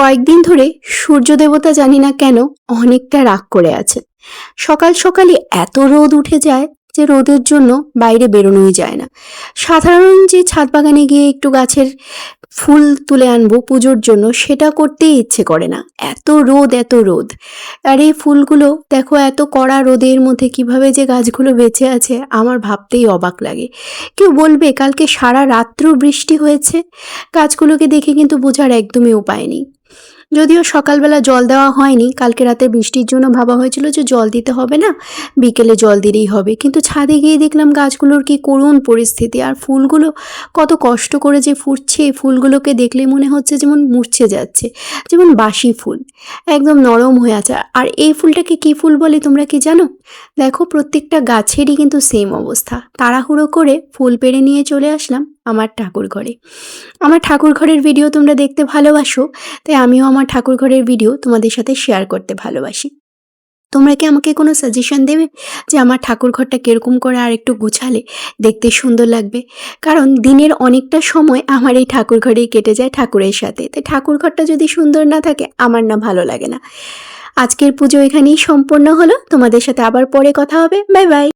কয়েকদিন ধরে সূর্য দেবতা জানি না কেন অনেকটা রাগ করে আছেন। সকাল সকালই এত রোদ উঠে যায় যে রোদের জন্য বাইরে বেরোনোই যায় না। সাধারণ যে ছাদ বাগানে গিয়ে একটু গাছের ফুল তুলে আনবো পুজোর জন্য, সেটা করতেই ইচ্ছে করে না। এত রোদ, এত রোদ। আর এই ফুলগুলো দেখো, এত কড়া রোদের মধ্যে কিভাবে যে গাছগুলো বেঁচে আছে আমার ভাবতেই অবাক লাগে। কেউ বলবে কালকে সারা রাত্র বৃষ্টি হয়েছে, গাছগুলোকে দেখে কিন্তু বোঝার একদমই উপায় নেই। যদিও সকালবেলা জল দেওয়া হয়নি, কালকে রাতে বৃষ্টির জন্য ভাবা হয়েছিল যে জল দিতে হবে না, বিকেলে জল দিলেই হবে, কিন্তু ছাদে গিয়ে দেখলাম গাছগুলোর কি করুণ পরিস্থিতি। আর ফুলগুলো কত কষ্ট করে যে ফুটছে, এই ফুলগুলোকে দেখলে মনে হচ্ছে যেমন মূর্ছে যাচ্ছে, যেমন বাসি ফুল, একদম নরম হয়ে আছে। আর এই ফুলটাকে কি ফুল বলে তোমরা কি জানো? দেখো, প্রত্যেকটা গাছেরই কিন্তু সেম অবস্থা। তাড়াহুড়ো করে ফুল পেড়ে নিয়ে চলে আসলাম আমার ঠাকুর ঘরে। আমার ঠাকুর ঘরের ভিডিও তোমরা দেখতে ভালোবাসো, তাই আমিও আমার ঠাকুর ঘরের ভিডিও তোমাদের সাথে শেয়ার করতে ভালোবাসি। তোমরা কি আমাকে কোনো সাজেশন দেবে যে আমার ঠাকুর ঘরটা কীরকম করে আর একটু গুছালে দেখতে সুন্দর লাগবে? কারণ দিনের অনেকটা সময় আমার এই ঠাকুর ঘরেই কেটে যায় ঠাকুরের সাথে, তাই ঠাকুর ঘরটা যদি সুন্দর না থাকে আমার না ভালো লাগে না। আজকের পুজো এখানেই সম্পূর্ণ হলো, তোমাদের সাথে আবার পরে কথা হবে। Bye bye.